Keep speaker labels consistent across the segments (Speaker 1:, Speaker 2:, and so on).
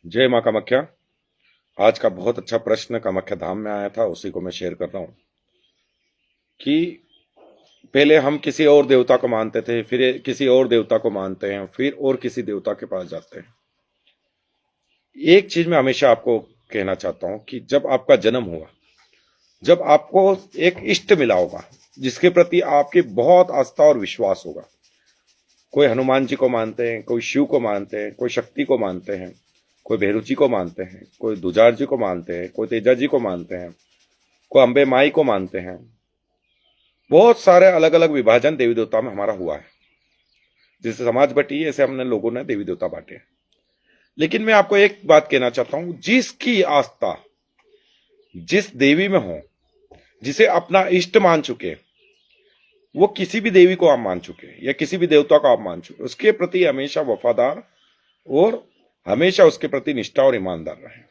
Speaker 1: जय माँ कामाख्या। आज का बहुत अच्छा प्रश्न कामाख्या धाम में आया था, उसी को मैं शेयर कर रहा हूँ कि पहले हम किसी और देवता को मानते थे, फिर किसी और देवता को मानते हैं, फिर और किसी देवता के पास जाते हैं। एक चीज मैं हमेशा आपको कहना चाहता हूँ कि जब आपका जन्म हुआ, जब आपको एक इष्ट मिला होगा जिसके प्रति आपकी बहुत आस्था और विश्वास होगा। कोई हनुमान जी को मानते हैं, कोई शिव को मानते हैं, कोई शक्ति को मानते हैं, कोई भैरू जी को मानते हैं, कोई दुजार जी को मानते हैं, कोई तेजा जी को मानते हैं, कोई अम्बे माई को मानते हैं। बहुत सारे अलग अलग विभाजन देवी देवता में हमारा हुआ है। जैसे समाज बटी ऐसे हमने लोगों ने देवी देवता बांटे हैं। लेकिन मैं आपको एक बात कहना चाहता हूं, जिसकी आस्था जिस देवी में हो, जिसे अपना इष्ट मान चुके, वो किसी भी देवी को आप मान चुके या किसी भी देवता को आप मान चुके, उसके प्रति हमेशा वफादार और हमेशा उसके प्रति निष्ठा और ईमानदार रहे।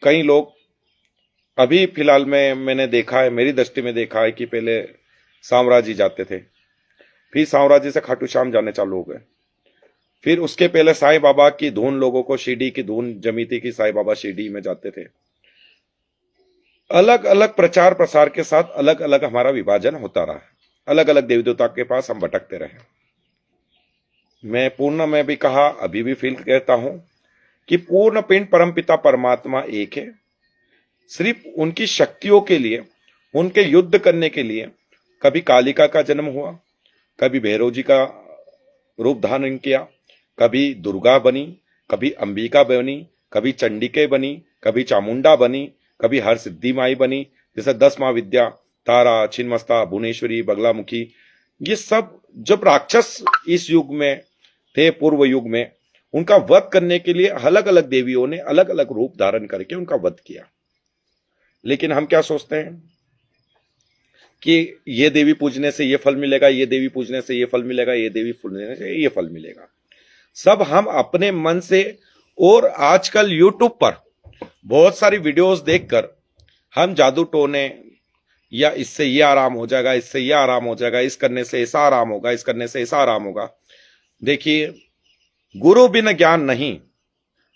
Speaker 1: कई लोग अभी फिलहाल में मैंने देखा है, मेरी दृष्टि में देखा है कि पहले साम्राज्य जी जाते थे, फिर साम्राज्य से खाटू श्याम जाने चालू हो गए, फिर उसके पहले साईं बाबा की धुन, लोगों को शिरडी की धुन जमी थी कि साईं बाबा शिरडी में जाते थे। अलग अलग प्रचार प्रसार के साथ अलग अलग हमारा विभाजन होता रहा, अलग अलग देवी देवता के पास हम भटकते रहे। मैं पूर्ण में भी कहा, अभी भी फील कहता हूं कि पूर्ण पिंड परमपिता परमात्मा एक है। सिर्फ उनकी शक्तियों के लिए, उनके युद्ध करने के लिए कभी कालिका का जन्म हुआ, कभी भैरव जी का रूप धारण किया, कभी दुर्गा बनी, कभी अंबिका बनी, कभी चंडिके बनी, कभी चामुंडा बनी, कभी हर सिद्धि माई बनी। जैसे 10 महाविद्या, तारा, छिन्नमस्ता, भुवनेश्वरी, बगलामुखी, ये सब जब राक्षस इस युग में थे, पूर्व युग में, उनका वध करने के लिए अलग अलग देवियों ने अलग अलग रूप धारण करके उनका वध किया। लेकिन हम क्या सोचते हैं कि ये देवी पूजने से ये फल मिलेगा, ये देवी पूजने से ये फल मिलेगा, ये देवी पूजने से ये फल मिलेगा। सब हम अपने मन से, और आजकल यूट्यूब पर बहुत सारी वीडियोस देखकर हम जादू टोने, या इससे ये आराम हो जाएगा, इससे ये आराम हो जाएगा, इस करने से ऐसा आराम होगा, इस करने से ऐसा आराम होगा। देखिए, गुरु बिन ज्ञान नहीं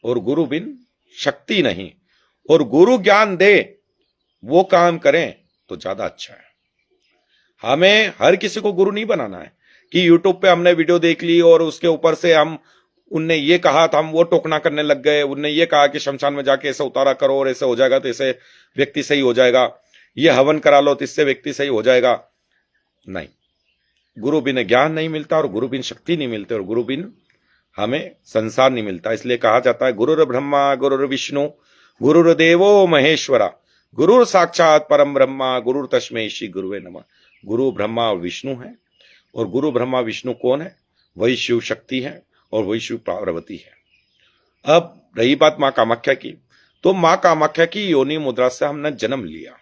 Speaker 1: और गुरु बिन शक्ति नहीं, और गुरु ज्ञान दे वो काम करें तो ज्यादा अच्छा है। हमें हर किसी को गुरु नहीं बनाना है कि यूट्यूब पे हमने वीडियो देख ली और उसके ऊपर से हम, उनने ये कहा था हम वो टोकना करने लग गए, उनने ये कहा कि शमशान में जाके ऐसे उतारा करो और ऐसे हो जाएगा तो ऐसे व्यक्ति सही हो जाएगा, ये हवन करा लो तो इससे व्यक्ति सही हो जाएगा। नहीं, गुरु बिन ज्ञान नहीं मिलता और गुरु बिन शक्ति नहीं मिलते और गुरु बिन हमें संसार नहीं मिलता। इसलिए कहा जाता है गुरुर ब्रह्मा गुरुर विष्णु गुरुर्देवो महेश्वरा गुरुर साक्षात परम ब्रह्मा गुरुर तस्मै श्री गुरुवे नमः। गुरु ब्रह्मा और विष्णु है, और गुरु ब्रह्मा विष्णु कौन है? वही शिव शक्ति है और वही शिव पार्वती है। अब रही बात मां कामाख्या की, तो मां कामाख्या की योनि मुद्रा से हमने जन्म लिया।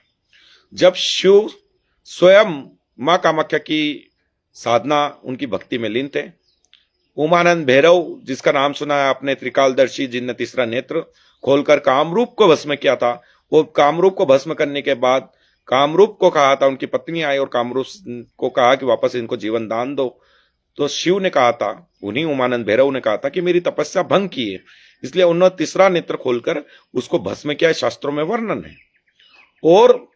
Speaker 1: जब शिव स्वयं मां कामाख्या की साधना, उनकी भक्ति में लीन थे। उमानंद भैरव, जिसका नाम सुना है आपने, त्रिकालदर्शी, जिनने तीसरा नेत्र खोलकर कामरूप को भस्म किया था, वो कामरूप को भस्म करने के बाद कामरूप को कहा था, उनकी पत्नी आई और कामरूप को कहा कि वापस इनको जीवन दान दो, तो शिव ने कहा था, उन्हीं उमानंद भैरव ने कहा था कि मेरी तपस्या भंग की है, इसलिए उन्होंने तीसरा नेत्र खोलकर उसको भस्म किया। शास्त्रों में वर्णन है। और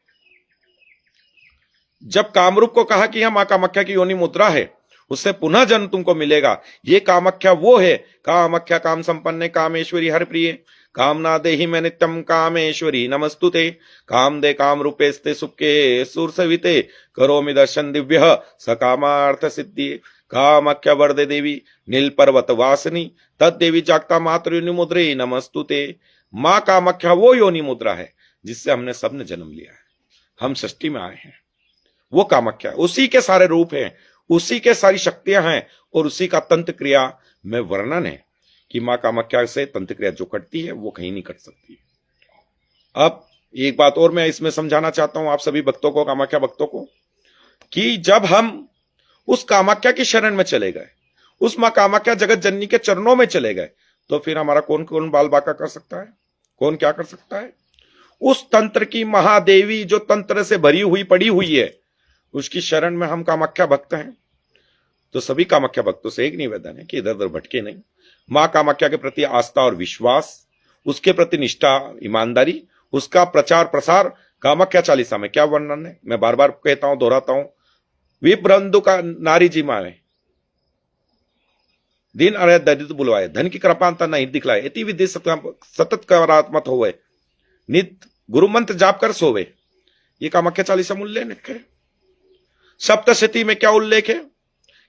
Speaker 1: जब कामरूप को कहा कि यह मां कामाख्या की योनि मुद्रा है, उससे पुनः जन्म तुमको मिलेगा, ये कामाख्या वो है, कामाख्या काम संपन्ने कामेश्वरी हर प्रिय कामना देहि में नित्यम कामेश्वरी नमस्तुते काम दे काम रूपेस्ते सुखे सुर सविते करोमि दर्शन दिव्य सकामार्थ सिद्धि कामाख्या वरदे देवी नील पर्वत वासनी तद देवी जागता मातृ योनि मुद्रे नमस्तुते। मां कामाख्या वो योनि मुद्रा है जिससे हमने सबने जन्म लिया है, हम सृष्टि में आए हैं। वो कामाख्या, उसी के सारे रूप हैं, उसी के सारी शक्तियां हैं, और उसी का तंत्र क्रिया में वर्णन है कि मां कामाख्या से तंत्र क्रिया जो कटती है वो कहीं नहीं कट सकती। अब एक बात और मैं इसमें समझाना चाहता हूं आप सभी भक्तों को, कामाख्या भक्तों को, कि जब हम उस कामाख्या की शरण में चले गए, उस मां कामाख्या जगत जननी के चरणों में चले गए, तो फिर हमारा कौन कौन बाल बाका कर सकता है? कौन क्या कर सकता है? उस तंत्र की महादेवी जो तंत्र से भरी हुई पड़ी हुई है, उसकी शरण में हम कामाख्या भक्त हैं। तो सभी कामाख्या भक्तों से एक निवेदन है कि इधर उधर भटके नहीं, मां कामाख्या के प्रति आस्था और विश्वास, उसके प्रति निष्ठा, ईमानदारी, उसका प्रचार प्रसार कामाख्या चालीसा में क्या वर्णन है। मैं बार बार कहता हूं, दोहराता हूं, विप्रबंधु का नारी जी मावे, दिन अरे दरिद्र बुलवाए, धन की कृपांता नहीं दिखलाए, इति विधि सतत करात्मत होवे, नित गुरु मंत्र जाप कर सोवे। ये कामाख्या चालीसा में उल्लेख है। सप्तशती में क्या उल्लेख है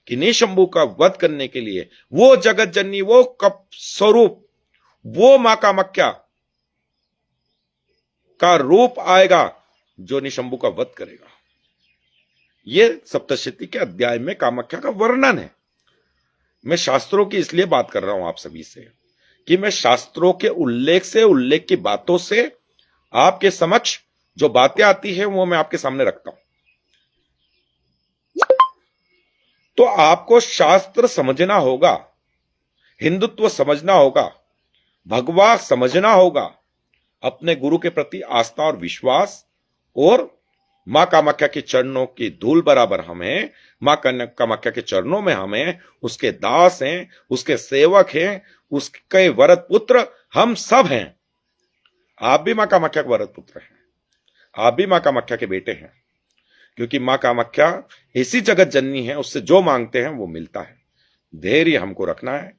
Speaker 1: कि निशंभु का वध करने के लिए वो जगत जननी, वो कप स्वरूप, वो मां कामाख्या का रूप आएगा जो निशंभु का वध करेगा। ये सप्तशती के अध्याय में कामाख्या का वर्णन है। मैं शास्त्रों की इसलिए बात कर रहा हूं आप सभी से कि मैं शास्त्रों के उल्लेख से, उल्लेख की बातों से आपके समक्ष जो बातें आती है वो मैं आपके सामने रखता हूं। तो आपको शास्त्र समझना होगा, हिंदुत्व समझना होगा, भगवा समझना होगा, अपने गुरु के प्रति आस्था और विश्वास, और मां कामाख्या के चरणों की धूल बराबर हमें, मां कामाख्या के चरणों में हमें उसके दास हैं, उसके सेवक हैं, उसके वरद पुत्र हम सब हैं। आप भी मां कामाख्या के वरद पुत्र हैं, आप भी मां कामाख्या के बेटे हैं, क्योंकि मां कामाख्या इसी जगत जननी है, उससे जो मांगते हैं वो मिलता है। धैर्य हमको रखना है।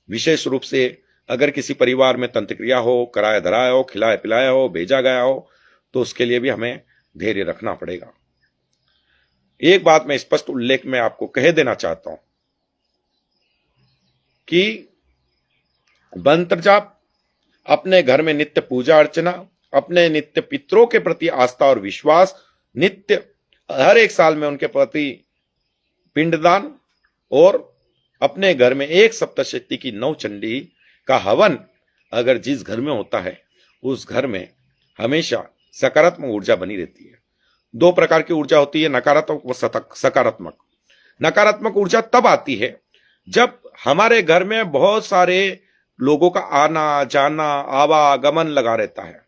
Speaker 1: विशेष रूप से अगर किसी परिवार में तंत्रक्रिया हो, कराया धराया हो, खिलाया पिलाया हो, भेजा गया हो, तो उसके लिए भी हमें धैर्य रखना पड़ेगा। एक बात मैं स्पष्ट उल्लेख में आपको कह देना चाहता हूं कि मंत्र जाप, अपने घर में नित्य पूजा अर्चना, अपने नित्य पितरों के प्रति आस्था और विश्वास, नित्य हर एक साल में उनके प्रति पिंडदान, और अपने घर में एक सप्तशती की नौ चंडी का हवन अगर जिस घर में होता है उस घर में हमेशा सकारात्मक ऊर्जा बनी रहती है। दो प्रकार की ऊर्जा होती है, नकारात्मक व सकारात्मक। नकारात्मक ऊर्जा तब आती है जब हमारे घर में बहुत सारे लोगों का आना जाना, आवागमन लगा रहता है।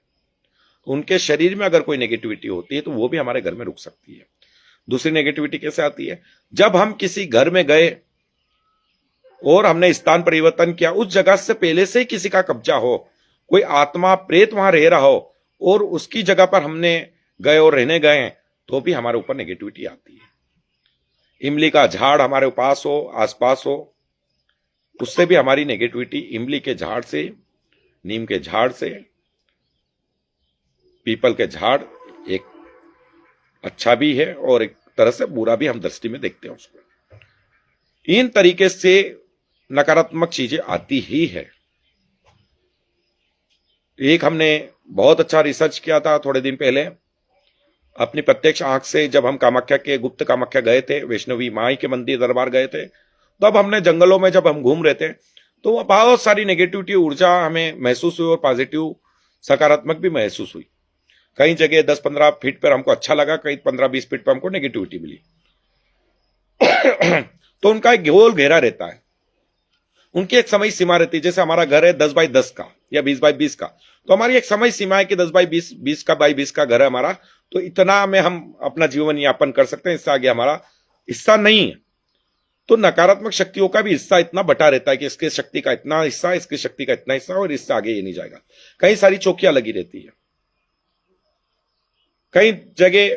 Speaker 1: उनके शरीर में अगर कोई नेगेटिविटी होती है तो वो भी हमारे घर में रुक सकती है। दूसरी नेगेटिविटी कैसे आती है? जब हम किसी घर में गए और हमने स्थान परिवर्तन किया, उस जगह से पहले से ही किसी का कब्जा हो, कोई आत्मा प्रेत वहां रह रहा हो और उसकी जगह पर हमने गए और रहने गए, तो भी हमारे ऊपर नेगेटिविटी आती है। इमली का झाड़ हमारे पास हो, आसपास हो, उससे भी हमारी नेगेटिविटी, इमली के झाड़ से, नीम के झाड़ से, पीपल के झाड़ एक अच्छा भी है और एक तरह से बुरा भी हम दृष्टि में देखते हैं उसको। इन तरीके से नकारात्मक चीजें आती ही है। एक हमने बहुत अच्छा रिसर्च किया था थोड़े दिन पहले, अपनी प्रत्यक्ष आंख से, जब हम कामाख्या के, गुप्त कामाख्या गए थे, वैष्णवी माई के मंदिर दरबार गए थे, तब हमने जंगलों में जब हम घूम रहे थे तो बहुत सारी नेगेटिविटी ऊर्जा हमें महसूस हुई और पॉजिटिव सकारात्मक भी महसूस हुई। कई जगह 10-15 फीट पर हमको अच्छा लगा, कई 15-20 फीट पर हमको नेगेटिविटी मिली। तो उनका एक गोल घेरा रहता है, उनकी एक समय सीमा रहती है। जैसे हमारा घर है 10x10 का या 20x20 का, तो हमारी एक समय सीमा है कि 10x20, 20x20 का घर है हमारा, तो इतना में हम अपना जीवन यापन कर सकते हैं, इससे आगे हमारा हिस्सा नहीं है। तो नकारात्मक शक्तियों का भी हिस्सा इतना बटा रहता है कि इसके शक्ति का इतना हिस्सा, इसकी शक्ति का इतना हिस्सा, और इससे आगे ये नहीं जाएगा। कई सारी चौकियां लगी रहती है, कई जगह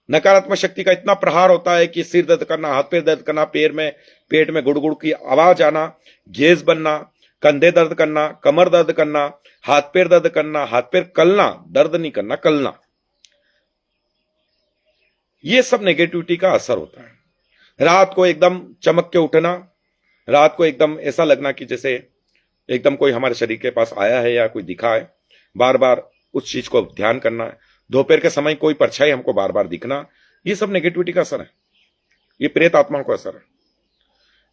Speaker 1: नकारात्मक शक्ति का इतना प्रहार होता है कि सिर दर्द करना, हाथ पैर दर्द करना, पेट में गुड़गुड़ की आवाज आना, गैस बनना, कंधे दर्द करना, कमर दर्द करना, हाथ पैर दर्द करना, हाथ पैर कलना, दर्द नहीं करना, कलना, ये सब नेगेटिविटी का असर होता है। रात को एकदम चमक के उठना, रात को एकदम ऐसा लगना कि जैसे एकदम कोई हमारे शरीर के पास आया है या कोई दिखा है, बार बार उस चीज को ध्यान करना है। दोपहर के समय कोई परछाई हमको बार बार दिखना, ये सब नेगेटिविटी का असर है, ये प्रेत आत्माओं का असर है।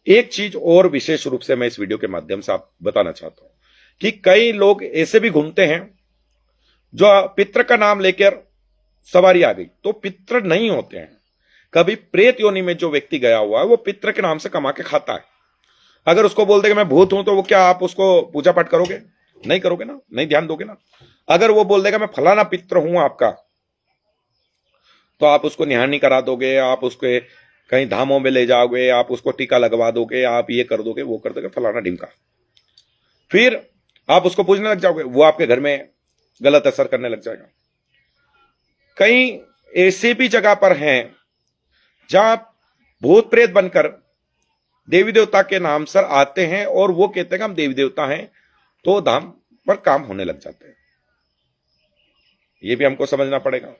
Speaker 1: एक चीज और विशेष रूप से मैं इस वीडियो के माध्यम से आप बताना चाहता हूं कि कई लोग ऐसे भी घूमते हैं जो पितृ का नाम लेकर सवारी आ गई, तो पितृ नहीं होते हैं। कभी प्रेत योनि में जो व्यक्ति गया हुआ है वो पितृ के नाम से कमा के खाता है। अगर उसको बोल दे कि मैं भूत हूं, तो वो क्या आप उसको पूजा पाठ करोगे? नहीं करोगे ना, नहीं ध्यान दोगे ना। अगर वो बोल देगा मैं फलाना पितृ हूं आपका, तो आप उसको निहानी करा दोगे, आप उसके कहीं धामों में ले जाओगे, आप उसको टीका लगवा दोगे, आप ये कर दोगे, वो कर दोगे, फलाना ढिमका। फिर आप उसको पूजने लग जाओगे, वो आपके घर में गलत असर करने लग जाएगा। कई ऐसी भी जगह पर हैं जहां भूत प्रेत बनकर देवी देवता के नाम सर आते हैं और वो कहते हैं कि हम देवी देवता हैं, तो धाम पर काम होने लग जाते हैं। ये भी हमको समझना पड़ेगा।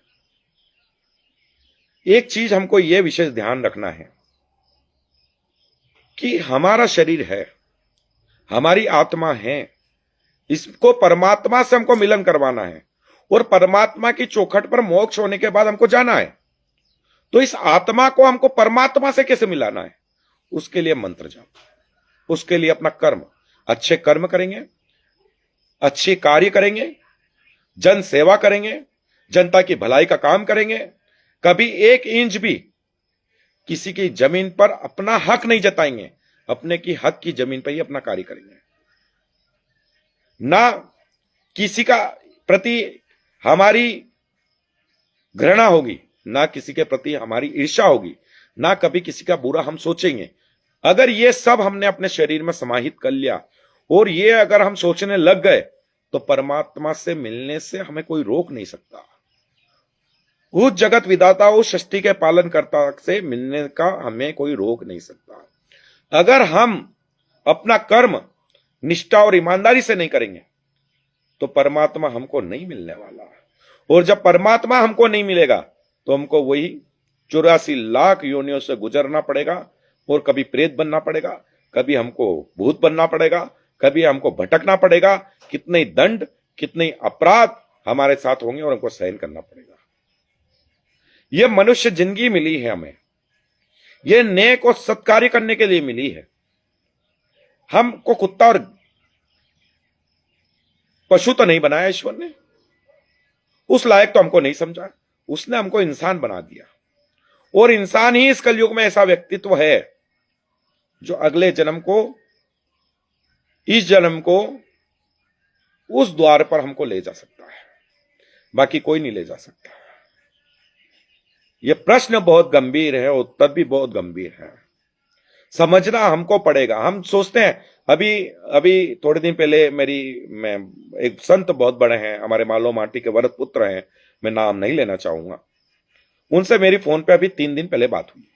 Speaker 1: एक चीज हमको यह विशेष ध्यान रखना है कि हमारा शरीर है, हमारी आत्मा है, इसको परमात्मा से हमको मिलन करवाना है और परमात्मा की चौखट पर मोक्ष होने के बाद हमको जाना है। तो इस आत्मा को हमको परमात्मा से कैसे मिलाना है? उसके लिए मंत्र जाप, उसके लिए अपना कर्म, अच्छे कर्म करेंगे, अच्छे कार्य करेंगे, जन सेवा करेंगे, जनता की भलाई का काम करेंगे, कभी 1 इंच भी किसी की जमीन पर अपना हक नहीं जताएंगे, अपने की हक की जमीन पर ही अपना कार्य करेंगे। ना किसी का प्रति हमारी घृणा होगी, ना किसी के प्रति हमारी ईर्ष्या होगी, ना कभी किसी का बुरा हम सोचेंगे। अगर ये सब हमने अपने शरीर में समाहित कर लिया और ये अगर हम सोचने लग गए तो परमात्मा से मिलने से हमें कोई रोक नहीं सकता। उस जगत विधाता, उस सृष्टि के पालनकर्ता से मिलने का हमें कोई रोक नहीं सकता। अगर हम अपना कर्म निष्ठा और ईमानदारी से नहीं करेंगे तो परमात्मा हमको नहीं मिलने वाला। और जब परमात्मा हमको नहीं मिलेगा तो हमको वही 84 लाख योनियों से गुजरना पड़ेगा और कभी प्रेत बनना पड़ेगा, कभी हमको भूत बनना पड़ेगा, कभी हमको भटकना पड़ेगा। कितने दंड, कितने अपराध हमारे साथ होंगे और हमको सहन करना पड़ेगा। यह मनुष्य जिंदगी मिली है हमें, यह नेक और सत्कार्य करने के लिए मिली है। हमको कुत्ता और पशु तो नहीं बनाया ईश्वर ने, उस लायक तो हमको नहीं समझा, उसने हमको इंसान बना दिया। और इंसान ही इस कलयुग में ऐसा व्यक्तित्व है जो अगले जन्म को, इस जन्म को उस द्वार पर हमको ले जा सकता है, बाकी कोई नहीं ले जा सकता। यह प्रश्न बहुत गंभीर है, उत्तर भी बहुत गंभीर है, समझना हमको पड़ेगा। हम सोचते हैं, अभी थोड़े दिन पहले मैं एक संत बहुत बड़े हैं, हमारे मालो माटी के वरद पुत्र हैं, मैं नाम नहीं लेना चाहूंगा, उनसे मेरी फोन पे अभी 3 दिन पहले बात हुई।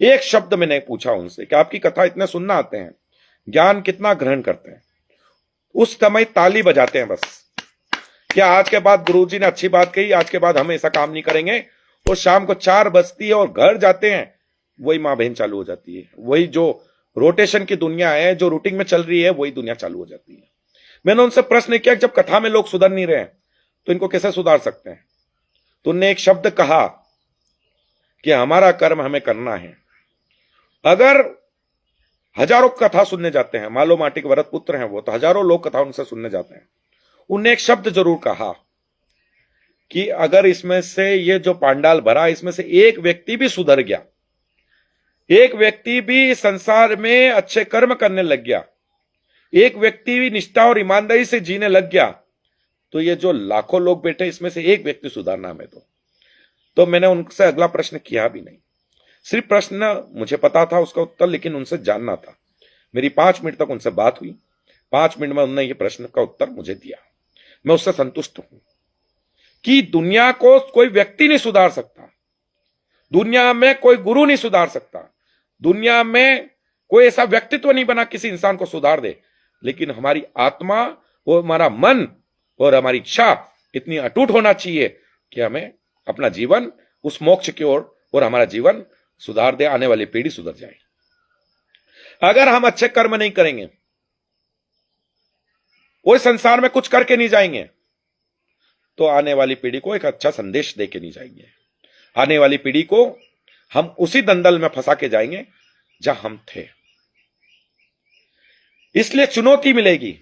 Speaker 1: एक शब्द मैंने पूछा उनसे कि आपकी कथा इतने सुनना आते हैं, ज्ञान कितना ग्रहण करते हैं? उस समय ताली बजाते हैं बस, क्या आज के बाद गुरुजी ने अच्छी बात कही, आज के बाद हम ऐसा काम नहीं करेंगे। और शाम को 4 बजती है और घर जाते हैं, वही माँ बहन चालू हो जाती है, वही जो रोटेशन की दुनिया है, जो रूटिंग में चल रही है, वही दुनिया चालू हो जाती है। मैंने उनसे प्रश्न किया, जब कथा में लोग सुधर नहीं रहे तो इनको कैसे सुधार सकते हैं? तो उनने एक शब्द कहा कि हमारा कर्म हमें करना है। अगर हजारों कथा सुनने जाते हैं, मालो माटी के वरद पुत्र हैं वो, तो हजारों लोग कथा उनसे सुनने जाते हैं, उनने एक शब्द जरूर कहा कि अगर इसमें से ये जो पांडाल भरा, इसमें से एक व्यक्ति भी सुधर गया, एक व्यक्ति भी संसार में अच्छे कर्म करने लग गया, एक व्यक्ति भी निष्ठा और ईमानदारी से जीने लग गया, तो ये जो लाखों लोग बैठे इसमें से एक व्यक्ति सुधारना में। तो मैंने उनसे अगला प्रश्न किया भी नहीं, सिर्फ प्रश्न मुझे पता था उसका उत्तर, लेकिन उनसे जानना था। मेरी 5 मिनट तक उनसे बात हुई, 5 मिनट में उन्होंने ये प्रश्न का उत्तर मुझे दिया। मैं उससे संतुष्ट हूं कि दुनिया को कोई व्यक्ति नहीं सुधार सकता, दुनिया में कोई गुरु नहीं सुधार सकता, दुनिया में कोई ऐसा व्यक्तित्व नहीं बना किसी इंसान को सुधार दे, लेकिन हमारी आत्मा और हमारा मन और हमारी इच्छा इतनी अटूट होना चाहिए कि हमें अपना जीवन उस मोक्ष की ओर और हमारा जीवन सुधार दे, आने वाली पीढ़ी सुधर जाए। अगर हम अच्छे कर्म नहीं करेंगे और संसार में कुछ करके नहीं जाएंगे तो आने वाली पीढ़ी को एक अच्छा संदेश देके नहीं जाएंगे, आने वाली पीढ़ी को हम उसी दंदल में फंसा के जाएंगे जहां हम थे। इसलिए चुनौती मिलेगी।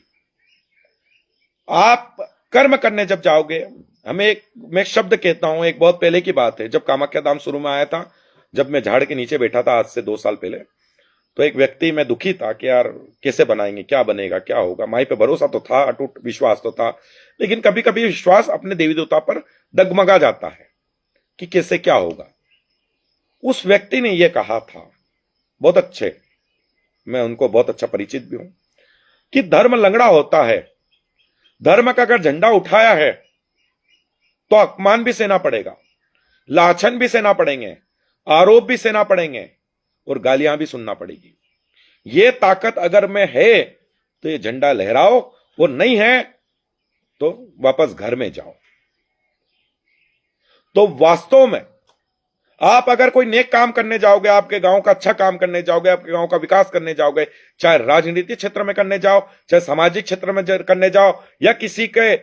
Speaker 1: आप कर्म करने जब जाओगे, मैं एक शब्द कहता हूं, एक बहुत पहले की बात है, जब कामाख्या धाम शुरू में आया था, जब मैं झाड़ के नीचे बैठा था आज से 2 साल पहले, तो एक व्यक्ति, मैं दुखी था कि यार कैसे बनाएंगे, क्या बनेगा, क्या होगा। माई पे भरोसा तो था, अटूट विश्वास तो था, लेकिन कभी कभी विश्वास अपने देवी देवता पर डगमगा जाता है कि कैसे क्या होगा। उस व्यक्ति ने यह कहा था, बहुत अच्छे, मैं उनको बहुत अच्छा परिचित भी हूं, कि धर्म लंगड़ा होता है। धर्म का अगर झंडा उठाया है तो अपमान भी सहना पड़ेगा, लाछन भी सहना पड़ेंगे, आरोप भी सहना पड़ेंगे और गालियां भी सुनना पड़ेगी। ये ताकत अगर में है तो ये झंडा लहराओ, वो नहीं है तो वापस घर में जाओ। तो वास्तव में आप अगर कोई नेक काम करने जाओगे, आपके गांव का अच्छा काम करने जाओगे, आपके गांव का विकास करने जाओगे, चाहे राजनीतिक क्षेत्र में करने जाओ, चाहे सामाजिक क्षेत्र में करने जाओ, या किसी के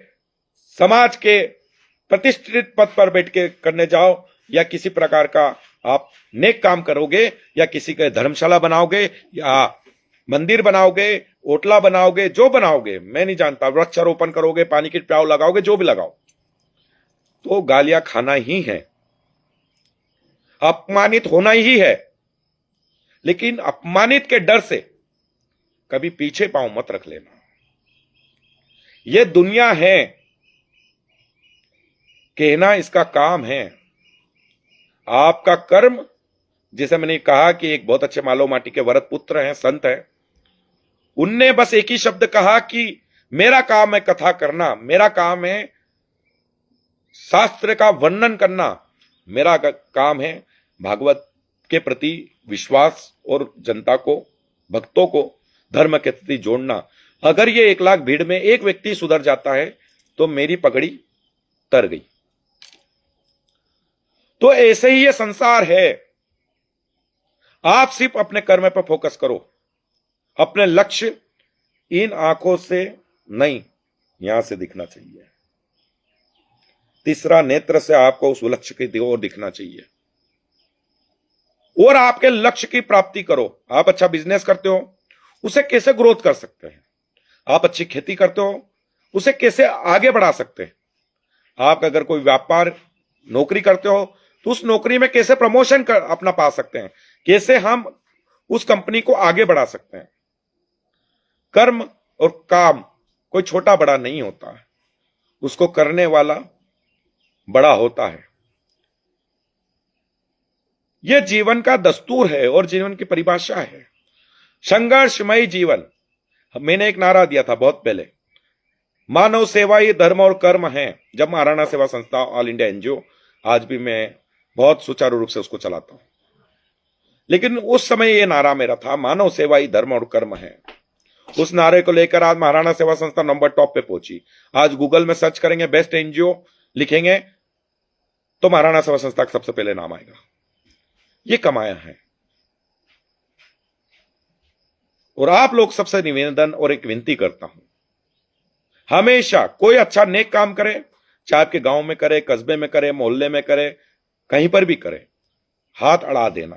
Speaker 1: समाज के प्रतिष्ठित पद पर बैठ के करने जाओ, या किसी प्रकार का आप नेक काम करोगे, या किसी के धर्मशाला बनाओगे, या मंदिर बनाओगे, ओटला बनाओगे, जो बनाओगे मैं नहीं जानता, वृक्षारोपण करोगे, पानी की प्याव लगाओगे, जो भी लगाओ, तो गालियां खाना ही है, अपमानित होना ही है। लेकिन अपमानित के डर से कभी पीछे पांव मत रख लेना। यह दुनिया है, कहना इसका काम है। आपका कर्म, जैसे मैंने कहा कि एक बहुत अच्छे मालो माटी के वरद पुत्र हैं, संत हैं, उनने बस एक ही शब्द कहा कि मेरा काम है कथा करना, मेरा काम है शास्त्र का वर्णन करना, मेरा काम है भागवत के प्रति विश्वास और जनता को, भक्तों को धर्म के प्रति जोड़ना। अगर ये 1 लाख भीड़ में एक व्यक्ति सुधर जाता है तो मेरी पगड़ी तर गई। तो ऐसे ही ये संसार है। आप सिर्फ अपने कर्म पर फोकस करो, अपने लक्ष्य इन आंखों से नहीं, यहां से दिखना चाहिए। तीसरा, नेत्र से आपको उस लक्ष्य की ओर दिखना चाहिए और आपके लक्ष्य की प्राप्ति करो। आप अच्छा बिजनेस करते हो, उसे कैसे ग्रोथ कर सकते हैं? आप अच्छी खेती करते हो, उसे कैसे आगे बढ़ा सकते हैं? आप अगर कोई व्यापार नौकरी करते हो तो उस नौकरी में कैसे प्रमोशन अपना पा सकते हैं? कैसे हम उस कंपनी को आगे बढ़ा सकते हैं? कर्म और काम कोई छोटा बड़ा नहीं होता है, उसको करने वाला बड़ा होता है। यह जीवन का दस्तूर है और जीवन की परिभाषा है, संघर्षमय जीवन। मैंने एक नारा दिया था बहुत पहले, मानव सेवा ही धर्म और कर्म है, जब महाराणा सेवा संस्था ऑल इंडिया एनजीओ, आज भी मैं बहुत सुचारू रूप से उसको चलाता हूं। लेकिन उस समय यह नारा मेरा था, मानव सेवा ही धर्म और कर्म है। उस नारे को लेकर आज महाराणा सेवा संस्था नंबर टॉप पे पहुंची। आज गूगल में सर्च करेंगे, बेस्ट एनजीओ लिखेंगे तो महाराणा सेवा संस्था का सबसे पहले नाम आएगा। ये कमाया है। और आप लोग सबसे निवेदन और एक विनती करता हूं, हमेशा कोई अच्छा नेक काम करे, चाहे आपके गांव में करे, कस्बे में करे, मोहल्ले में करे, कहीं पर भी करे, हाथ अड़ा देना।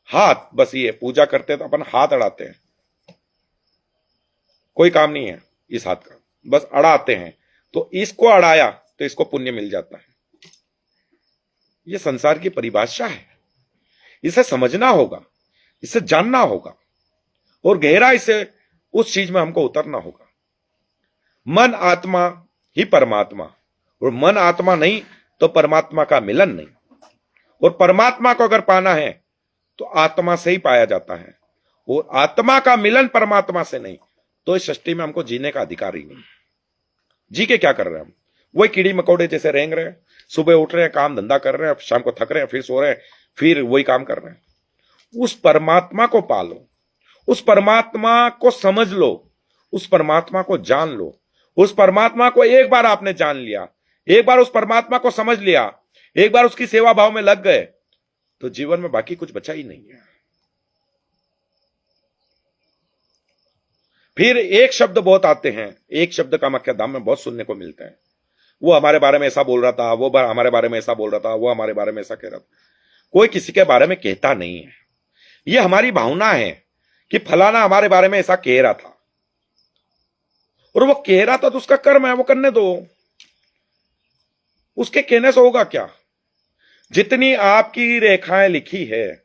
Speaker 1: हाथ, बस ये पूजा करते तो अपन हाथ अड़ाते हैं, कोई काम नहीं है इस हाथ का, बस अड़ाते हैं। तो इसको अड़ाया तो इसको पुण्य मिल जाता है। यह संसार की परिभाषा है, इसे समझना होगा, इसे जानना होगा और गहराई से उस चीज में हमको उतरना होगा। मन आत्मा ही परमात्मा, और मन आत्मा नहीं तो परमात्मा का मिलन नहीं। और परमात्मा को अगर पाना है तो आत्मा से ही पाया जाता है, और आत्मा का मिलन परमात्मा से नहीं तो इस सृष्टि में हमको जीने का अधिकार ही नहीं। जी के क्या कर रहे हैं हम? वही कीड़ी मकोड़े जैसे रेंग रहे हैं, सुबह उठ रहे हैं, काम धंधा कर रहे हैं, शाम को थक रहे हैं, फिर सो रहे हैं, फिर वही काम कर रहे हैं। उस परमात्मा को पालो, उस परमात्मा को समझ लो, उस परमात्मा को जान लो। उस परमात्मा को एक बार आपने जान लिया, एक बार उस परमात्मा को समझ लिया, एक बार उसकी सेवा भाव में लग गए, तो जीवन में बाकी कुछ बचा ही नहीं है। फिर एक शब्द बहुत आते हैं, एक शब्द का मक्याधाम में बहुत सुनने को मिलता है, वो हमारे बारे में ऐसा बोल रहा था, वो हमारे बारे में ऐसा बोल रहा था, वो हमारे बारे में ऐसा कह रहा था। कोई किसी के बारे में कहता नहीं है, ये हमारी भावना है कि फलाना हमारे बारे में ऐसा कह रहा था, और वो कह रहा था तो उसका कर्म है, वो करने दो। उसके कहने से होगा क्या? जितनी आपकी रेखाएं लिखी है,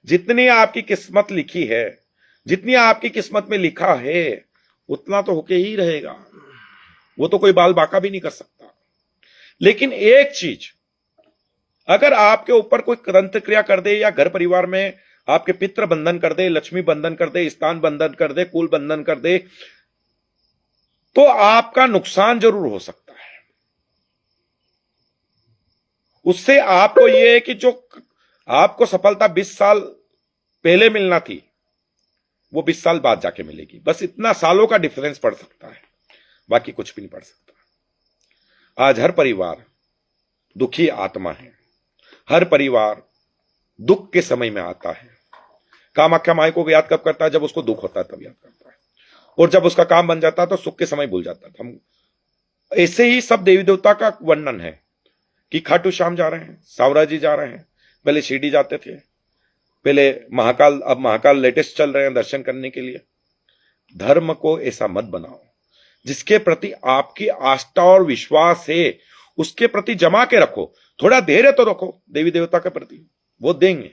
Speaker 1: जितनी आपकी किस्मत लिखी है, जितनी आपकी किस्मत में लिखा है, उतना तो होके ही रहेगा। वो तो कोई बाल बाका भी नहीं कर सकता। लेकिन एक चीज, अगर आपके ऊपर कोई दंत क्रिया कर दे या घर परिवार में आपके पितृ बंधन कर दे, लक्ष्मी बंधन कर दे, स्थान बंधन कर दे, कुल बंधन कर दे, तो आपका नुकसान जरूर हो सकता है। उससे आपको यह है कि जो आपको सफलता 20 साल पहले मिलना थी, वो 20 साल बाद जाके मिलेगी। बस इतना सालों का डिफरेंस पड़ सकता है, बाकी कुछ भी नहीं पड़ सकता। आज हर परिवार दुखी आत्मा है, हर परिवार दुख के समय में आता है। कामाख्या माई को याद कब करता है? जब उसको दुख होता है तब याद करता है, और जब उसका काम बन जाता है तो सुख के समय भूल जाता है। हम ऐसे ही सब देवी देवता का वर्णन है कि खाटू श्याम जा रहे हैं, सावरा जी जा रहे हैं, पहले शिरडी जाते थे, पहले महाकाल, अब महाकाल लेटेस्ट चल रहे हैं दर्शन करने के लिए। धर्म को ऐसा मत बनाओ, जिसके प्रति आपकी आस्था और विश्वास है उसके प्रति जमा के रखो। थोड़ा धैर्य तो रखो देवी देवता के प्रति, वो देंगे।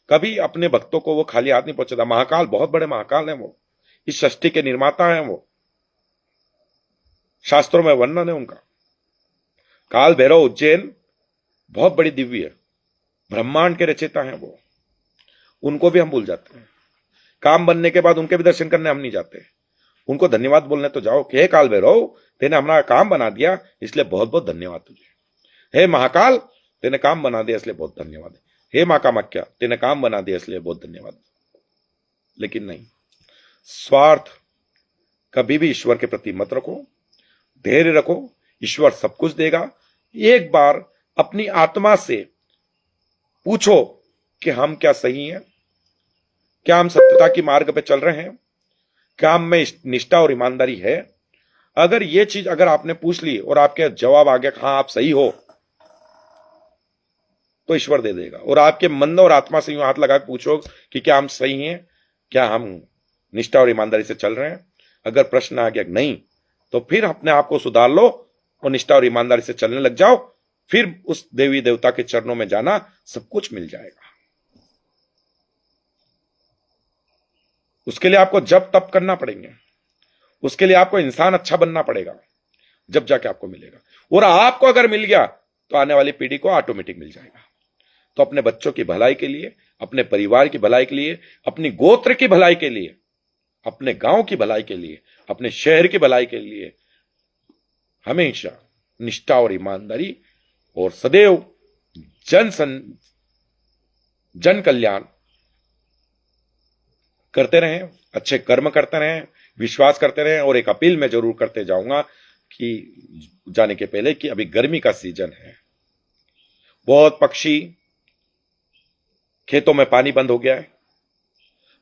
Speaker 1: कभी अपने भक्तों को वो खाली हाथ नहीं पहुंचाता। महाकाल बहुत बड़े महाकाल हैं, वो इस सृष्टि के निर्माता हैं, वो शास्त्रों में वर्णन है उनका। काल भैरव उज्जैन बहुत बड़ी दिव्य ब्रह्मांड के रचयिता हैं वो, उनको भी हम भूल जाते हैं। काम बनने के बाद उनके भी दर्शन करने हम नहीं जाते, उनको धन्यवाद बोलने तो जाओ कि हे काल भैरव, तेने हमारा काम बना दिया, इसलिए बहुत बहुत धन्यवाद तुझे। हे महाकाल, तेने काम बना दिया इसलिए बहुत धन्यवाद। हे मां कामाख्या, तेने काम बना दिया इसलिए बहुत धन्यवाद। लेकिन नहीं, स्वार्थ कभी भी ईश्वर के प्रति मत रखो, धैर्य रखो, ईश्वर सब कुछ देगा। एक बार अपनी आत्मा से पूछो कि हम क्या सही हैं, क्या हम सत्यता की मार्ग पे चल रहे हैं, क्या हम में निष्ठा और ईमानदारी है। अगर ये चीज अगर आपने पूछ ली और आपके जवाब आ गया हाँ आप सही हो, तो ईश्वर दे देगा। और आपके मन और आत्मा से यूं हाथ लगा के पूछो कि क्या हम सही हैं, क्या हम निष्ठा और ईमानदारी से चल रहे हैं। अगर प्रश्न आ गया नहीं, तो फिर अपने आप को सुधार लो और निष्ठा और ईमानदारी से चलने लग जाओ। फिर उस देवी देवता के चरणों में जाना, सब कुछ मिल जाएगा। उसके लिए आपको जप तप करना पड़ेंगे, उसके लिए आपको इंसान अच्छा बनना पड़ेगा, जब जाके आपको मिलेगा। और आपको अगर मिल गया तो आने वाली पीढ़ी को ऑटोमेटिक मिल जाएगा। तो अपने बच्चों की भलाई के लिए, अपने परिवार की भलाई के लिए, अपनी गोत्र की भलाई के लिए, अपने गांव की भलाई के लिए, अपने शहर की भलाई के लिए हमेशा निष्ठा और ईमानदारी और सदैव जन कल्याण करते रहें, अच्छे कर्म करते रहें, विश्वास करते रहें। और एक अपील मैं जरूर करते जाऊंगा कि जाने के पहले कि अभी गर्मी का सीजन है, बहुत पक्षी, खेतों में पानी बंद हो गया है,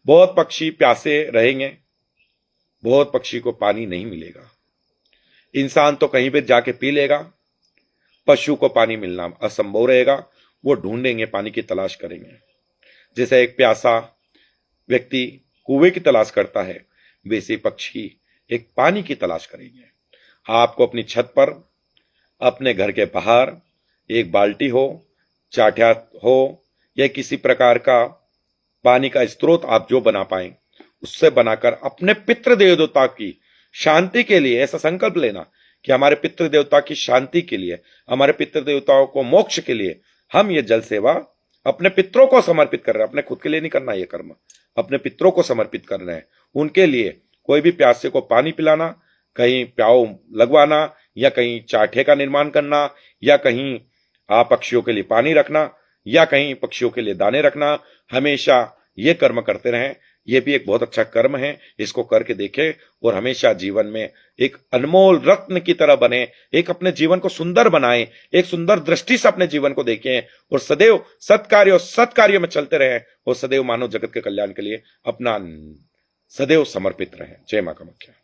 Speaker 1: बहुत पक्षी प्यासे रहेंगे, बहुत पक्षी को पानी नहीं मिलेगा। इंसान तो कहीं पे जाके पी लेगा, पशु को पानी मिलना असंभव रहेगा, वो ढूंढेंगे, पानी की तलाश करेंगे। जैसे एक प्यासा व्यक्ति कुएं की तलाश करता है, वैसे पक्षी एक पानी की तलाश करेंगे। आपको अपनी छत पर, अपने घर के बाहर एक बाल्टी हो, चाटिया हो, या किसी प्रकार का पानी का स्रोत आप जो बना पाए, उससे बनाकर अपने पितृ देवता की शांति के लिए ऐसा संकल्प लेना कि हमारे पितृ देवता की शांति के लिए, हमारे पितृ देवताओं को मोक्ष के लिए हम ये जल सेवा अपने पितरों को समर्पित कर रहे हैं। अपने खुद के लिए नहीं करना, ये कर्म अपने पितरों को समर्पित कर रहे हैं। उनके लिए कोई भी प्यासे को पानी पिलाना, कहीं प्याऊ लगवाना, या कहीं चाठे का निर्माण करना, या कहीं पक्षियों के लिए पानी रखना, या कहीं पक्षियों के लिए दाने रखना, हमेशा ये कर्म करते रहें। ये भी एक बहुत अच्छा कर्म है, इसको करके देखें और हमेशा जीवन में एक अनमोल रत्न की तरह बने, एक अपने जीवन को सुंदर बनाएं, एक सुंदर दृष्टि से अपने जीवन को देखें और सदैव सत्कार्यों में चलते रहें और सदैव मानव जगत के कल्याण के लिए अपना सदैव समर्पित रहें। जय मां कामाख्या।